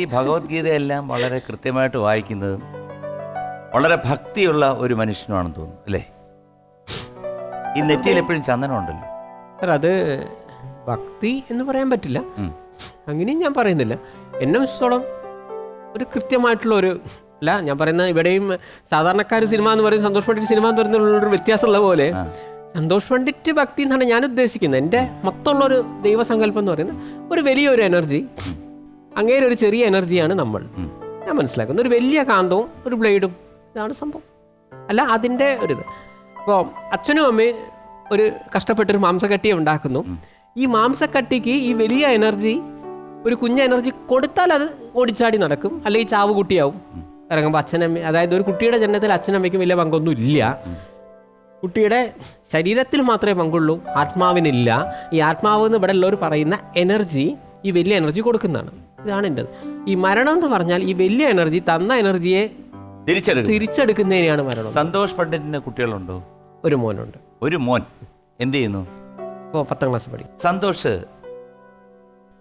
ഈ ഭഗവത്ഗീതയെല്ലാം വളരെ കൃത്യമായിട്ട് വായിക്കുന്നതും വളരെ ഭക്തിയുള്ള ഒരു മനുഷ്യനുമാണെന്ന് തോന്നുന്നു അല്ലേ? ഈ നെറ്റിയിൽ എപ്പോഴും ചന്ദനം ഉണ്ടല്ലോ. സാർ അത് ഭക്തി എന്ന് പറയാൻ പറ്റില്ല, അങ്ങനെയും ഞാൻ പറയുന്നില്ല. എന്നെ സംബന്ധിച്ചോളം ഒരു കൃത്യമായിട്ടുള്ള ഒരു അല്ല ഞാൻ പറയുന്ന ഇവിടെയും സാധാരണക്കാർ സിനിമ എന്ന് പറയും, സന്തോഷ് പണ്ഡിറ്റ് സിനിമ എന്ന് പറയുന്നതിലുള്ളൊരു വ്യത്യാസമുള്ള പോലെ സന്തോഷ് പണ്ഡിറ്റ് ഭക്തി എന്നാണ് ഞാൻ ഉദ്ദേശിക്കുന്നത്. എൻ്റെ മൊത്തമുള്ളൊരു ദൈവസങ്കല്പം എന്ന് പറയുന്നത് ഒരു വലിയൊരു എനർജി, അങ്ങേരെ ഒരു ചെറിയ എനർജിയാണ് നമ്മൾ. ഞാൻ മനസ്സിലാക്കുന്നത് ഒരു വലിയ കാന്തവും ഒരു ബ്ലേഡും, ഇതാണ് സംഭവം. അല്ല അതിൻ്റെ ഒരിത്. ഇപ്പോൾ അച്ഛനും അമ്മയും ഒരു കഷ്ടപ്പെട്ടൊരു മാംസക്കട്ടിയെ ഉണ്ടാക്കുന്നു. ഈ മാംസക്കട്ടിക്ക് ഈ വലിയ എനർജി ഒരു കുഞ്ഞ എനർജി കൊടുത്താൽ അത് ഓടിച്ചാടി നടക്കും, അല്ലെങ്കിൽ ചാവ് കുട്ടിയാവും ഇറങ്ങുമ്പോൾ. അച്ഛനമ്മ, അതായത് ഒരു കുട്ടിയുടെ ജനനത്തിൽ അച്ഛനമ്മയ്ക്കും വലിയ പങ്കൊന്നും ഇല്ല. കുട്ടിയുടെ ശരീരത്തിൽ മാത്രമേ പങ്കുള്ളൂ, ആത്മാവിനില്ല. ഈ ആത്മാവ് എന്ന് ഇവിടെ ഉള്ളവർ പറയുന്ന എനർജി ഈ വലിയ എനർജി കൊടുക്കുന്നതാണ്. ഇതാണ് എൻ്റെത്. ഈ മരണം എന്ന് പറഞ്ഞാൽ ഈ വലിയ എനർജി തന്ന എനർജിയെ തിരിച്ചെടുക്കുന്നതിനെയാണ് മരണം. സന്തോഷ് പണ്ഡിറ്റിന് കുട്ടികളുണ്ടോ? ഒരു മോനുണ്ട്. ഒരു മോൻ എന്ത് ചെയ്യുന്നു? ഇപ്പോൾ 10ാം ക്ലാസ് പഠിക്കും. സന്തോഷ്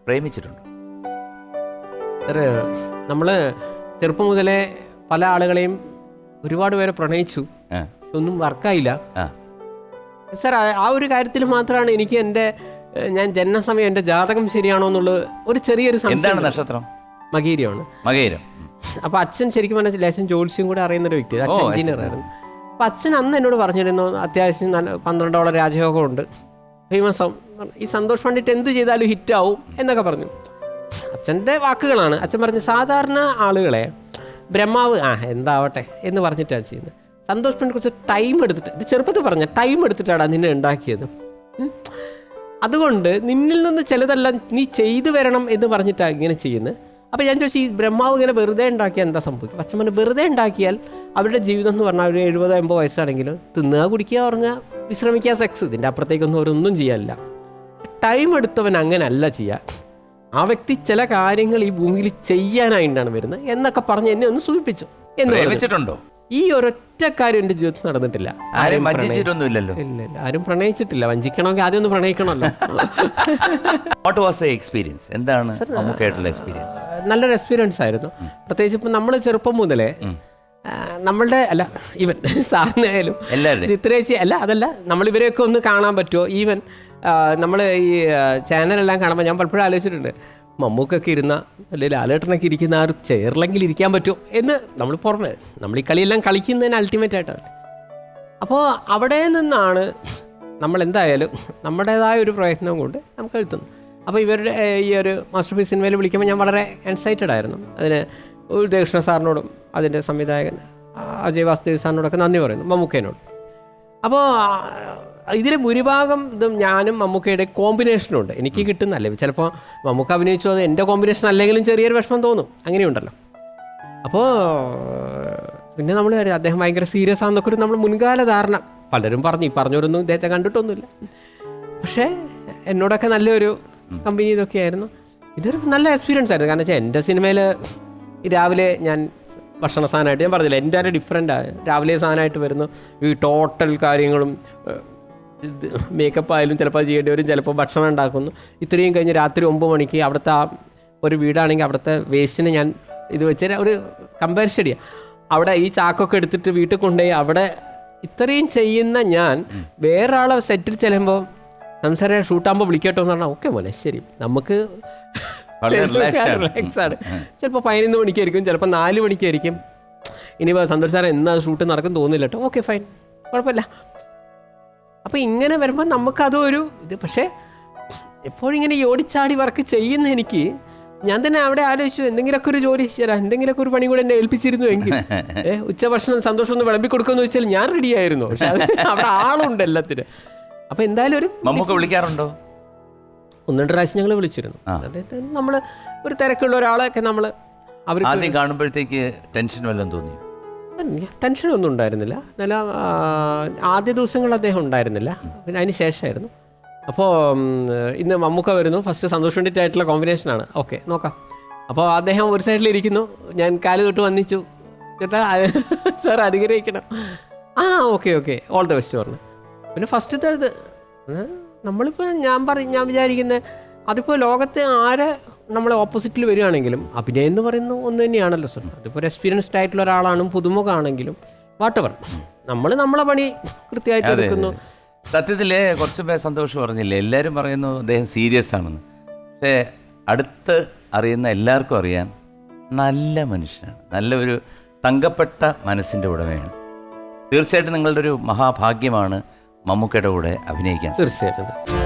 പ്രേമിച്ചിട്ടുണ്ടോ? നമ്മൾ ചെറുപ്പം മുതലേ പല ആളുകളെയും ഒരുപാട് പേരെ പ്രണയിച്ചു, ഒന്നും വർക്കായില്ല സാർ. ആ ഒരു കാര്യത്തിൽ മാത്രമാണ് എനിക്ക് ഞാൻ ജനനസമയം എൻ്റെ ജാതകം ശരിയാണോ എന്നുള്ളത് ഒരു ചെറിയൊരു സംശയം. നക്ഷത്രം മകീരമാണ്. മകീരം. അപ്പോൾ അച്ഛൻ ശരിക്കും പറഞ്ഞാൽ ലേശം ജോത്സ്യം കൂടെ അറിയുന്നൊരു വ്യക്തി, അച്ഛൻ എഞ്ചിനീയർ ആയിരുന്നു. അപ്പോൾ അച്ഛൻ അന്ന് എന്നോട് പറഞ്ഞിരുന്നു അത്യാവശ്യം $12 രാജയോഗമുണ്ട്, ഫേമസ്, ഈ സന്തോഷ് പണ്ഡിറ്റ് എന്ത് ചെയ്താലും ഹിറ്റാവും എന്നൊക്കെ പറഞ്ഞു. അച്ഛൻ്റെ വാക്കുകളാണ്. അച്ഛൻ പറഞ്ഞു സാധാരണ ആളുകളെ ബ്രഹ്മാവ് എന്താവട്ടെ എന്ന് പറഞ്ഞിട്ടാണ് ചെയ്യുന്നത്. സന്തോഷ് പണ്ഡിറ്റ് കുറച്ച് ടൈം എടുത്തിട്ട്, ഇത് ചെറുപ്പത്തിൽ പറഞ്ഞ ടൈം എടുത്തിട്ടാണ് നിന്നെ ഉണ്ടാക്കിയത്, അതുകൊണ്ട് നിന്നിൽ നിന്ന് ചിലതെല്ലാം നീ ചെയ്തു വരണം എന്ന് പറഞ്ഞിട്ടാണ് ഇങ്ങനെ ചെയ്യുന്നത്. അപ്പോൾ ഞാൻ ചോദിച്ചു ഈ ബ്രഹ്മാവ് ഇങ്ങനെ വെറുതെ ഉണ്ടാക്കിയാൽ എന്താ സംഭവിക്കും? അച്ഛൻ പറഞ്ഞു വെറുതെ ഉണ്ടാക്കിയാൽ അവരുടെ ജീവിതം എന്ന് പറഞ്ഞാൽ ഒരു 70-80 വയസ്സാണെങ്കിലും തിന്നുക, കുടിക്കുക, ഉറങ്ങുക, വിശ്രമിക്കുക, സെക്സ്, ഇതിൻ്റെ അപ്പുറത്തേക്കൊന്നും അവരൊന്നും ചെയ്യാനില്ല. ടൈം എടുത്തവൻ അങ്ങനെയല്ല ചെയ്യുക. ആ വ്യക്തി ചില കാര്യങ്ങൾ ഈ ഭൂമിയിൽ ചെയ്യാനായിട്ടാണ് വരുന്നത് എന്നൊക്കെ പറഞ്ഞ് എന്നെ ഒന്ന് സൂചിപ്പിച്ചു. എന്ന് ഈ ഒരൊറ്റ കാര്യം എൻ്റെ ജീവിതത്തിൽ നടന്നിട്ടില്ല. ആരും വഞ്ചിച്ചിട്ടൊന്നുമില്ലല്ലോ. ഇല്ല, ആരും പ്രണയിച്ചിട്ടില്ല. വഞ്ചിക്കണമെങ്കിൽ ആദ്യം ഒന്ന് പ്രണയിക്കണമല്ലോ. What was the experience? എന്താണ് നമുക്കായിട്ടുള്ള എക്സ്പീരിയൻസ്? നല്ലൊരു എക്സ്പീരിയൻസ് ആയിരുന്നു. പ്രത്യേകിച്ച് ഇപ്പം നമ്മൾ ചെറുപ്പം മുതലേ നമ്മളുടെ അല്ല ഈവൻ സാറിനായാലും ചിത്രേച്ചി അല്ല അതല്ല നമ്മൾ ഇവരെയൊക്കെ ഒന്ന് കാണാൻ പറ്റുമോ? ഈവൻ നമ്മൾ ഈ ചാനലെല്ലാം കാണുമ്പോൾ ഞാൻ പലപ്പോഴും ആലോചിച്ചിട്ടുണ്ട്, മമ്മൂക്കൊക്കെ ഇരുന്ന അല്ലെങ്കിൽ ലാലേട്ടനൊക്കെ ഇരിക്കുന്ന ആ ഒരു ചെയറിലെങ്കിൽ ഇരിക്കാൻ പറ്റുമോ എന്ന് നമ്മൾ പുറമെ നമ്മൾ ഈ കളിയെല്ലാം കളിക്കുന്നതിന് അൾട്ടിമേറ്റ് ആയിട്ടാണ്. അപ്പോൾ അവിടെ നിന്നാണ് നമ്മൾ എന്തായാലും നമ്മുടേതായ ഒരു പ്രയത്നം കൊണ്ട് നമുക്ക് എഴുതുന്നു. അപ്പോൾ ഇവരുടെ ഈ ഒരു മാസ്റ്റർ പീസ് സിനിമയിൽ വിളിക്കുമ്പോൾ ഞാൻ വളരെ എക്സൈറ്റഡ് ആയിരുന്നു. അതിന് ഉദയകൃഷ്ണ സാറിനോടും അതിൻ്റെ സംവിധായകൻ അജയ് വാസുദേവ് സാറിനോടൊക്കെ നന്ദി പറയുന്നു, മമ്മൂക്കേനോട്. അപ്പോൾ ഇതിൽ ഭൂരിഭാഗം ഇതും ഞാനും മമ്മൂക്കയുടെ കോമ്പിനേഷനുണ്ട്. എനിക്ക് കിട്ടുന്നല്ലേ, ചിലപ്പോൾ മമ്മൂക്ക അഭിനയിച്ചു അത് എൻ്റെ കോമ്പിനേഷൻ അല്ലെങ്കിലും ചെറിയൊരു വിഷമം തോന്നും, അങ്ങനെയുണ്ടല്ലോ. അപ്പോൾ പിന്നെ നമ്മൾ അദ്ദേഹം ഭയങ്കര സീരിയസ് ആണെന്നൊക്കെ ഒരു നമ്മൾ മുൻകാല ധാരണ പലരും പറഞ്ഞവരൊന്നും ഇദ്ദേഹത്തെ കണ്ടിട്ടൊന്നുമില്ല. പക്ഷേ എന്നോടൊക്കെ നല്ലൊരു കമ്പനി ഇതൊക്കെ ആയിരുന്നു. ഇതൊരു നല്ല എക്സ്പീരിയൻസ് ആയിരുന്നു. കാരണം വെച്ചാൽ എൻ്റെ സിനിമയിൽ രാവിലെ ഞാൻ ഭക്ഷണ സാധനമായിട്ട് ഞാൻ പറഞ്ഞില്ല, എൻ്റെ ഒരു ഡിഫറെൻ്റാണ്. രാവിലെ സാധനമായിട്ട് വരുന്നു, ഈ ടോട്ടൽ കാര്യങ്ങളും മേക്കപ്പ് ആയാലും ചിലപ്പോൾ ചെയ്യേണ്ടി വരും, ചിലപ്പോൾ ഭക്ഷണം ഉണ്ടാക്കുന്നു. ഇത്രയും കഴിഞ്ഞ് രാത്രി 9 മണിക്ക് അവിടുത്തെ ഒരു വീടാണെങ്കിൽ അവിടുത്തെ വേസ്റ്റിന് ഞാൻ ഇത് വെച്ച് ഒരു കമ്പാരിസൺ ചെയ്യാം. അവിടെ ഈ ചാക്കൊക്കെ എടുത്തിട്ട് വീട്ടിൽ കൊണ്ടുപോയി അവിടെ ഇത്രയും ചെയ്യുന്ന ഞാൻ വേറെ ആളെ സെറ്റിൽ ചെല്ലുമ്പോൾ സംസാരം ഷൂട്ടാകുമ്പോൾ വിളിക്കട്ടോ എന്ന് പറഞ്ഞാൽ ഓക്കെ മോനെ ശരി, നമുക്ക് റിലാക്സ് ആണ്. ചിലപ്പോൾ 11 മണിക്കായിരിക്കും, ചിലപ്പോൾ 4 മണിക്കായിരിക്കും. ഇനിയിപ്പോൾ സന്തോഷ് സാറേ എന്നാ ഷൂട്ട് നടക്കും തോന്നില്ല കേട്ടോ, ഓക്കെ ഫൈൻ, കുഴപ്പമില്ല. അപ്പോൾ ഇങ്ങനെ വരുമ്പോൾ നമുക്കതൊരു ഇത്. പക്ഷേ എപ്പോഴും ഇങ്ങനെ ഈ ഓടിച്ചാടി വർക്ക് ചെയ്യുന്ന എനിക്ക് ഞാൻ തന്നെ അവിടെ ആലോചിച്ചു എന്തെങ്കിലുമൊക്കെ ഒരു ജോലി തരാം, എന്തെങ്കിലുമൊക്കെ ഒരു പണി കൂടെ എന്നെ ഏൽപ്പിച്ചിരുന്നു എങ്കിൽ ഉച്ചഭക്ഷണം സന്തോഷം ഒന്ന് വിളമ്പി കൊടുക്കുമെന്ന് വെച്ചാൽ ഞാൻ റെഡിയായിരുന്നു. പക്ഷെ അത് അവിടെ ആളുണ്ട് എല്ലാത്തിനും. അപ്പോൾ എന്തായാലും ഒരു മമ്മൂക്ക വിളിക്കാറുണ്ടോ? 1-2 പ്രാവശ്യം ഞങ്ങൾ വിളിച്ചിരുന്നു. അതായത് നമ്മൾ ഒരു തിരക്കുള്ള ഒരാളെയൊക്കെ നമ്മൾ അവർ ആദ്യം കാണുമ്പോഴത്തേക്ക് ടെൻഷൻ വല്ലതും തോന്നി? ടെൻഷനൊന്നും ഉണ്ടായിരുന്നില്ല. നല്ല ആദ്യ ദിവസങ്ങളിൽ അദ്ദേഹം ഉണ്ടായിരുന്നില്ല, പിന്നെ അതിന് ശേഷമായിരുന്നു. അപ്പോൾ ഇന്ന് മമ്മൂക്ക വരുന്നു, ഫസ്റ്റ് സന്തോഷ് പണ്ഡിറ്റ് ആയിട്ടുള്ള കോമ്പിനേഷനാണ്, ഓക്കെ നോക്കാം. അപ്പോൾ അദ്ദേഹം ഒരു സൈഡിലിരിക്കുന്നു, ഞാൻ കാല് തൊട്ട് വന്നിച്ചു, ചേട്ടാ സാർ അനുഗ്രഹിക്കണം, ഓക്കെ ഓൾ ദ ബെസ്റ്റ് പറഞ്ഞു. പിന്നെ ഫസ്റ്റത്തെ ഇത് നമ്മളിപ്പോൾ ഞാൻ വിചാരിക്കുന്നത് അതിപ്പോൾ ലോകത്തെ ആരെ നമ്മളെ ഓപ്പോസിറ്റിൽ വരികയാണെങ്കിലും അഭിനയം എന്ന് പറയുന്നത് ഒന്ന് തന്നെയാണല്ലോ സർ. അതിപ്പോൾ ഒരു എക്സ്പീരിയൻസ്ഡ് ആയിട്ടുള്ള ഒരാളാണ്, പുതുമുഖമാണെങ്കിലും വാട്ടവർ നമ്മൾ നമ്മളെ പണി കൃത്യമായിട്ട് എടുക്കുന്നു. സത്യത്തിൽ കുറച്ച് പേർ സന്തോഷം പറഞ്ഞില്ലേ, എല്ലാവരും പറയുന്നു അദ്ദേഹം സീരിയസ് ആണെന്ന്. പക്ഷേ അടുത്ത് അറിയുന്ന എല്ലാവർക്കും അറിയാം നല്ല മനുഷ്യനാണ്, നല്ല ഒരു തങ്കപ്പെട്ട മനസ്സിൻ്റെ ഉടമയാണ്. തീർച്ചയായിട്ടും നിങ്ങളുടെ ഒരു മഹാഭാഗ്യമാണ് മമ്മൂക്കയുടെ കൂടെ അഭിനയിക്കാൻ. തീർച്ചയായിട്ടും.